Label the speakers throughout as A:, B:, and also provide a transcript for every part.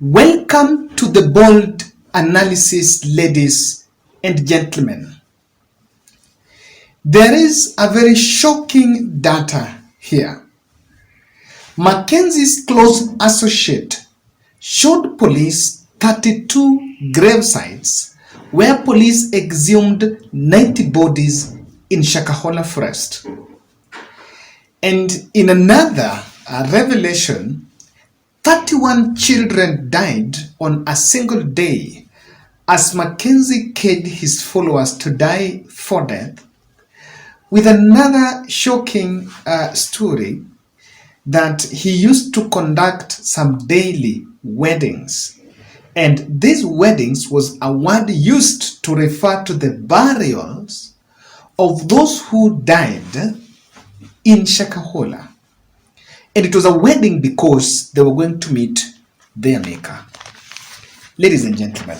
A: Welcome to the bold analysis, ladies and gentlemen. There is a very shocking data here. Mackenzie's close associate showed police 32 grave sites where police exhumed 90 bodies in Shakahola forest. And in another revelation, 31 children died on a single day as Mackenzie caged his followers to die for death, with another shocking story that he used to conduct some daily weddings. And these weddings was a word used to refer to the burials of those who died in Shakahola. And it was a wedding because they were going to meet their maker. Ladies and gentlemen,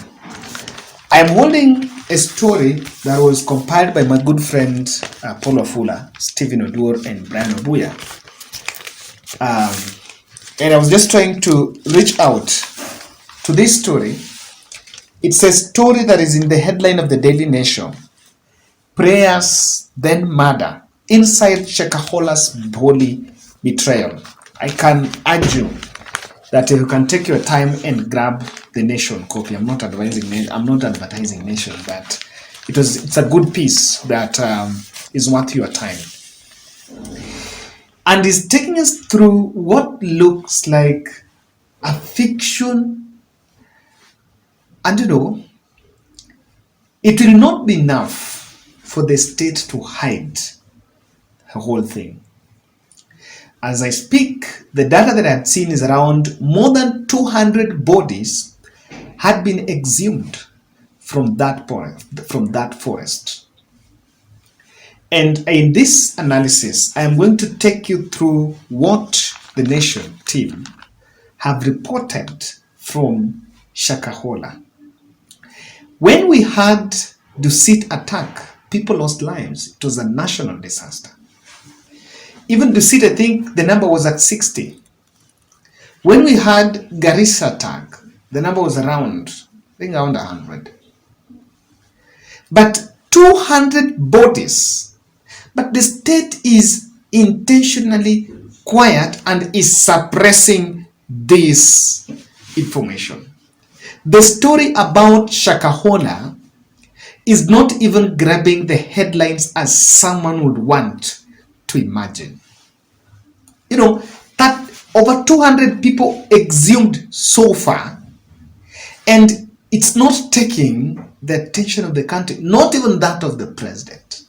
A: I am holding a story that was compiled by my good friend Paul Wafula, Stephen Oduor, and Brian Obuya. And I was just trying to reach out to this story. It's a story that is in the headline of the Daily Nation. Prayers, then murder. Inside Shakahola's holy betrayal. I can urge you that you can take your time and grab the Nation copy. I'm not advertising Nation, but it's a good piece that is worth your time. And is taking us through what looks like a fiction. And it will not be enough for the state to hide the whole thing. As I speak, the data that I had seen is around more than 200 bodies had been exhumed from that forest. And in this analysis, I am going to take you through what the Nation team have reported from Shakahola. When we had the Dusit attack, people lost lives. It was a national disaster. Even Dusit, I think the number was at 60. When we had Garissa attack, the number was around 100. But 200 bodies. But the state is intentionally quiet and is suppressing this information. The story about Shakahola is not even grabbing the headlines as someone would want to imagine. That over 200 people exhumed so far, and it's not taking the attention of the country, not even that of the president.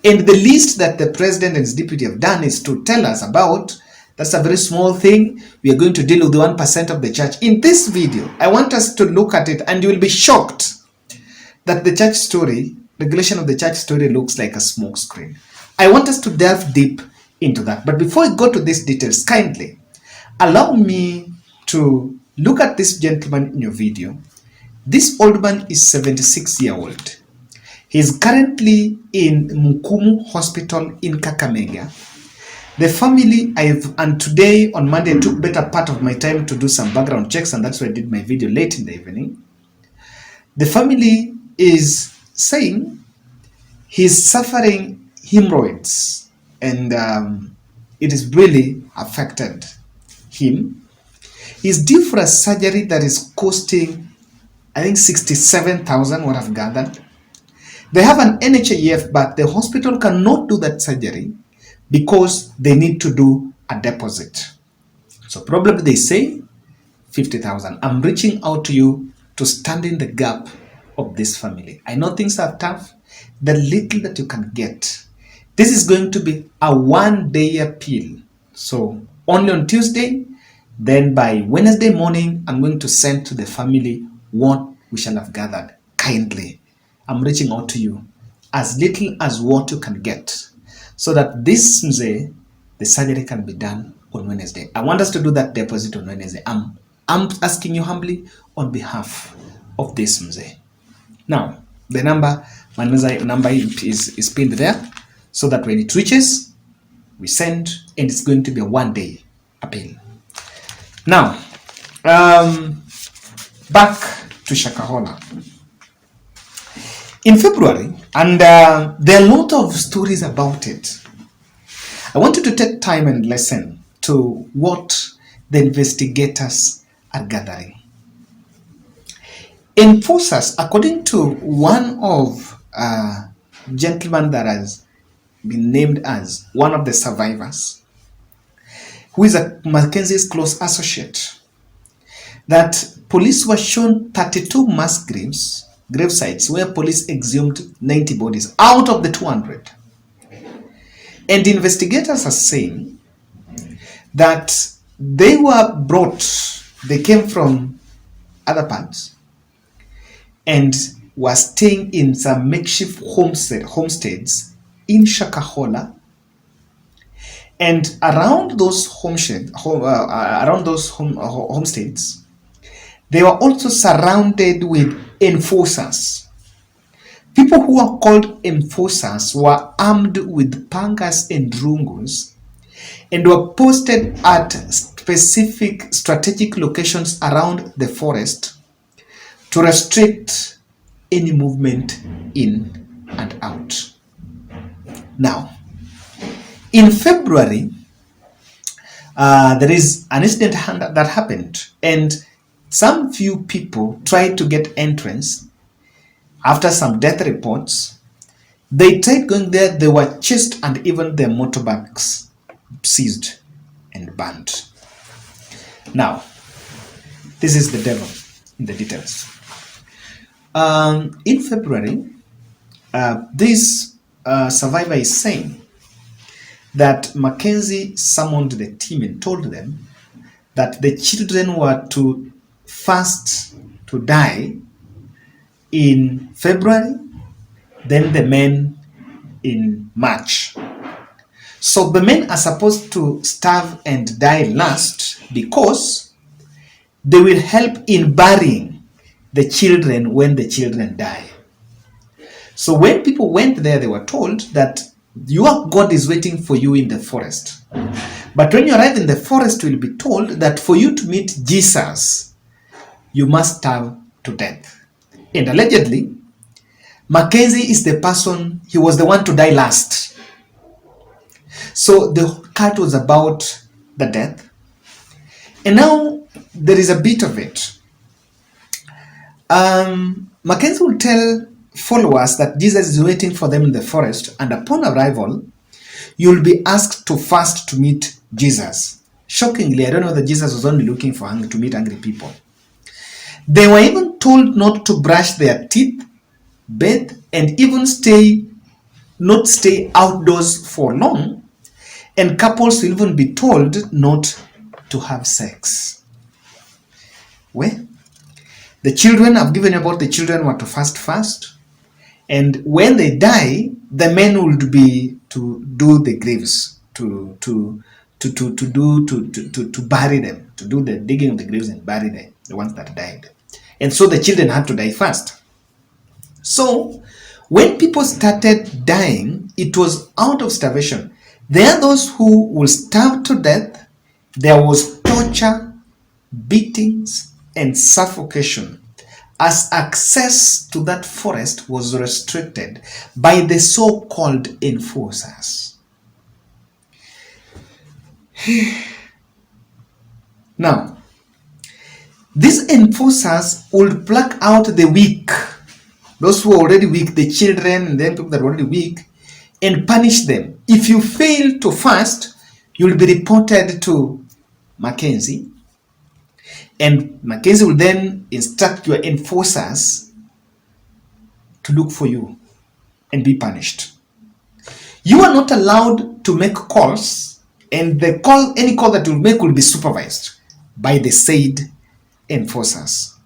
A: And the least that the president and his deputy have done is to tell us about, that's a very small thing, we are going to deal with the 1% of the church. In this video, I want us to look at it, and you will be shocked that the church story, regulation of the church story, looks like a smoke screen. I want us to delve deep into that. But before I go to these details, kindly allow me to look at this gentleman in your video. This old man is 76-year-old. He is currently in Mukumu Hospital in Kakamega. The family, and today on Monday, I took better part of my time to do some background checks, and that's why I did my video late in the evening. The family is saying he's suffering hemorrhoids, and it has really affected him. He's due for a surgery that is costing, I think, 67,000, what I've gathered. They have an NHIF, but the hospital cannot do that surgery because they need to do a deposit. So probably they say 50,000. I'm reaching out to you to stand in the gap of this family. I know things are tough. The little that you can get. This is going to be a one-day appeal. So only on Tuesday, then by Wednesday morning, I'm going to send to the family what we shall have gathered. Kindly, I'm reaching out to you as little as what you can get, so that this Mzee, the surgery can be done on Wednesday. I want us to do that deposit on Wednesday. I'm asking you humbly on behalf of this Mzee. Now, the number, my number is pinned there, so that when it reaches, we send, and it's going to be a one-day appeal. Now, back to Shakahola. In February, and there are a lot of stories about it. I want you to take time and listen to what the investigators are gathering. Enforcers, according to one of gentlemen that has been named as one of the survivors, who is a Mackenzie's close associate, that police were shown 32 mass grave sites where police exhumed 90 bodies out of the 200. And investigators are saying that they came from other parts and were staying in some makeshift homesteads in Shakahola. And around those homesteads, they were also surrounded with enforcers. People who are called enforcers were armed with pangas and rungus and were posted at specific strategic locations around the forest to restrict any movement in and out. Now, in February, there is an incident that happened, and some few people tried to get entrance. After some death reports, they tried going there. They were chased, and even their motorbikes seized and burned. Now, this is the devil in the details. In February, this survivor is saying that Mackenzie summoned the team and told them that the children were to fast to die in February, then the men in March. So the men are supposed to starve and die last because they will help in burying the children when the children die. So when people went there, they were told that your God is waiting for you in the forest. But when you arrive in the forest, you will be told that for you to meet Jesus, you must starve to death. And allegedly, Mackenzie is the person, he was the one to die last. So the cult was about the death. And now there is a bit of it. Mackenzie will tell followers that Jesus is waiting for them in the forest, and upon arrival, you'll be asked to fast to meet Jesus. Shockingly, I don't know that Jesus was only looking for to meet angry people. They were even told not to brush their teeth, bathe, and even not stay outdoors for long. And couples will even be told not to have sex. Well, the children, I've given you about the children were to fast. And when they die, the men would be to do the graves, to bury them, to do the digging of the graves and bury the ones that died. And so the children had to die first. So when people started dying, it was out of starvation. There are those who will starve to death. There was torture, beatings, and suffocation, as access to that forest was restricted by the so-called enforcers. Now, these enforcers would pluck out the weak, those who are already weak, the children, and then people that are already weak, and punish them. If you fail to fast, you'll be reported to Mackenzie, and Mackenzie will then instruct your enforcers to look for you and be punished. You are not allowed to make calls, and any call that you make will be supervised by the said enforcers.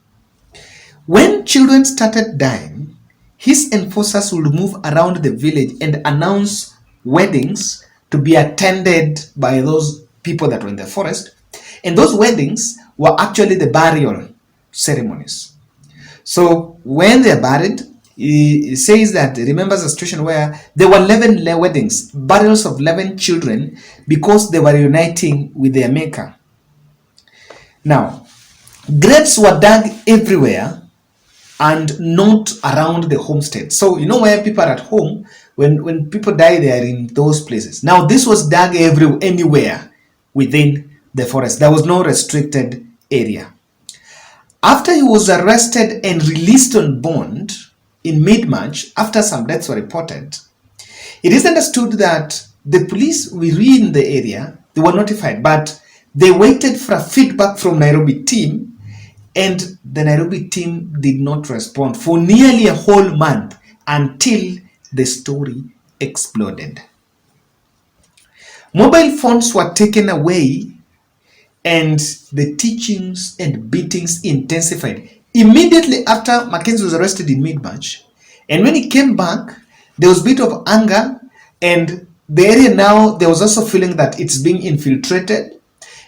A: When children started dying, his enforcers would move around the village and announce weddings to be attended by those people that were in the forest. And those weddings were actually the burial ceremonies. So when they are buried, he says that he remembers a situation where there were 11 weddings, burials of 11 children, because they were uniting with their maker. Now, Graves were dug everywhere and not around the homestead. So you know where people are at home, when people die, they are in those places. Now this was dug anywhere within the forest. There was no restricted area. After he was arrested and released on bond in mid-March, after some deaths were reported, it is understood that the police were in the area, they were notified, but they waited for a feedback from Nairobi team, and the Nairobi team did not respond for nearly a whole month until the story exploded. Mobile phones were taken away and the teachings and beatings intensified immediately after Mackenzie was arrested in mid-March. And when he came back, there was a bit of anger, and the area now, there was also feeling that it's being infiltrated.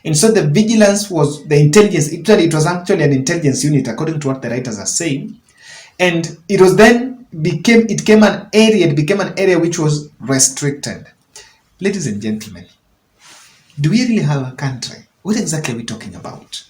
A: And so the vigilance was the intelligence. Actually, it was actually an intelligence unit, according to what the writers are saying. And it was then became an area which was restricted. Ladies and gentlemen, do we really have a country? What exactly are we talking about?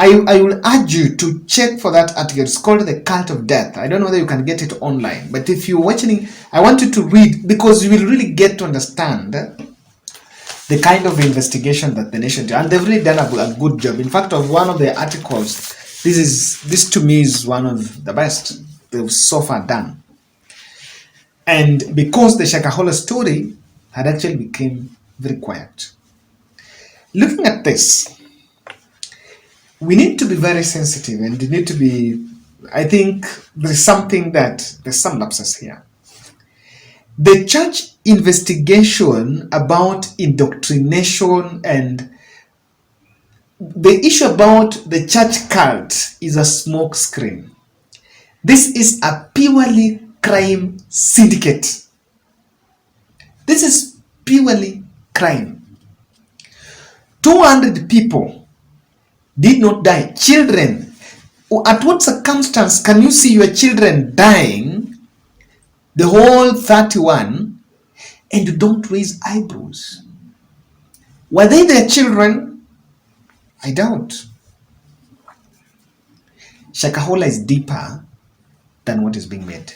A: I will urge you to check for that article. It's called The Cult of Death. I don't know whether you can get it online, but if you're watching, I want you to read, because you will really get to understand the kind of investigation that the nation did. And they've really done a good job. In fact, of one of the articles, this to me is one of the best they've so far done. And because the Shakahola story had actually become very quiet. Looking at this, we need to be very sensitive, and we need to be, I think there's some lapses here. The church investigation about indoctrination and the issue about the church cult is a smoke screen. This is a purely crime syndicate. This is purely crime. 200 people did not die. Children. At what circumstance can you see your children dying, the whole 31, and you don't raise eyebrows? Were they their children? I doubt. Shakahola is deeper than what is being made.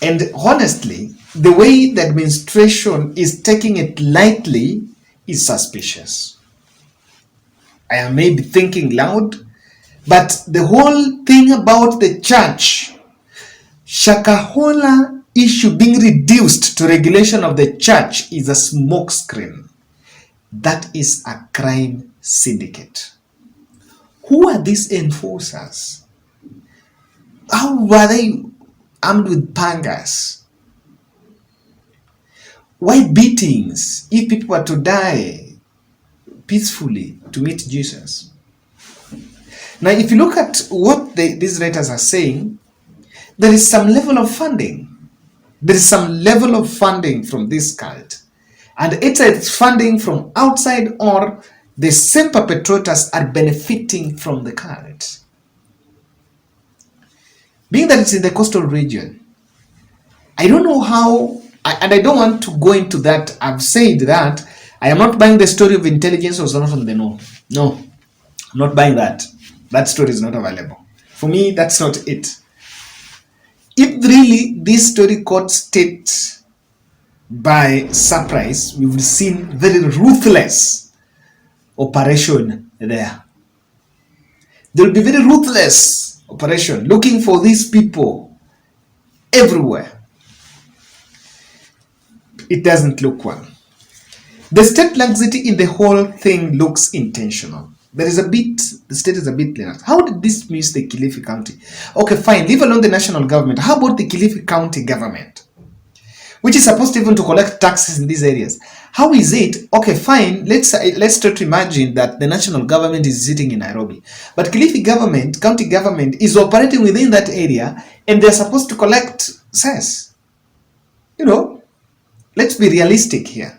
A: And honestly, the way the administration is taking it lightly is suspicious. I am maybe thinking loud, but the whole thing about the church, Shakahola issue being reduced to regulation of the church, is a smokescreen. That is a crime syndicate. Who are these enforcers? How were they armed with pangas? Why beatings if people were to die peacefully to meet Jesus? Now, if you look at what these writers are saying, there is some level of funding. There is some level of funding from this cult. And it's funding from outside, or the same perpetrators are benefiting from the cult. Being that it's in the coastal region, I don't know how, and I don't want to go into that. I've said that I am not buying the story of intelligence or someone from the north. No, I'm not buying that. That story is not available. For me, that's not it. If really this story caught state by surprise, we've seen very ruthless operation there. There will be very ruthless operation looking for these people everywhere. It doesn't look well. The state laxity in the whole thing looks intentional. The state is a bit lax. How did this miss the Kilifi County? Okay, fine, leave alone the national government. How about the Kilifi County government, which is supposed even to collect taxes in these areas? How is it? Okay, fine, let's try to imagine that the national government is sitting in Nairobi, but Kilifi government, county government, is operating within that area, and they're supposed to collect cess. Let's be realistic here.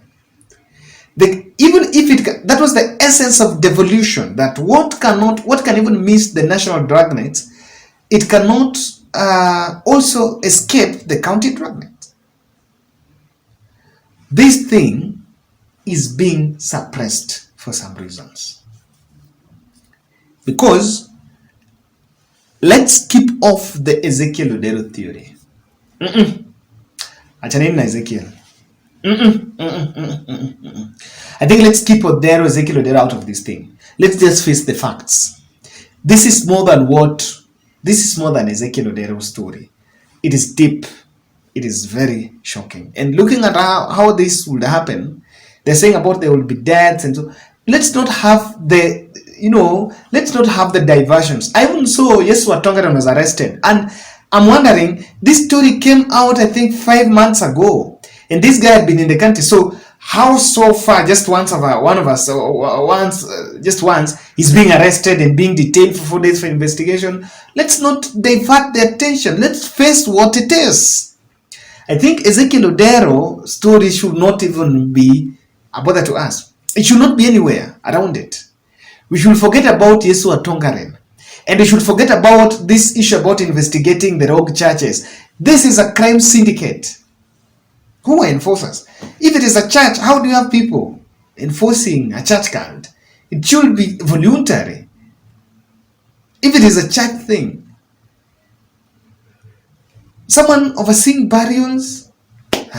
A: Even if that was the essence of devolution, that what can even miss the national dragnet, it cannot also escape the county dragnet. This thing is being suppressed for some reasons. Because let's keep off the Ezekiel Odero theory. Achaneni na Ezekiel. I think let's keep Ezekiel Odero out of this thing. Let's just face the facts. This is more than Ezekiel Odero's story. It is deep. It is very shocking. And looking at how this would happen, they're saying about there will be deaths and so. Let's not have the diversions. I even saw Yesua Tongaren was arrested, and I'm wondering, this story came out I think 5 months ago, and this guy had been in the country. So how so far just once he's being arrested and being detained for 4 days for investigation? Let's not divert the attention. Let's face what it is. I think Ezekiel Odero's story should not even be a bother to us. It should not be anywhere around it. We should forget about Yesua Tongaren. And we should forget about this issue about investigating the rogue churches. This is a crime syndicate. Who are enforcers? If it is a church, how do you have people enforcing a church cult? It should be voluntary. If it is a church thing. Someone overseeing burials?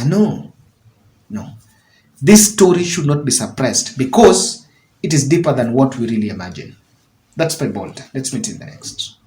A: No. This story should not be suppressed because it is deeper than what we really imagine. That's my bold. Let's meet in the next.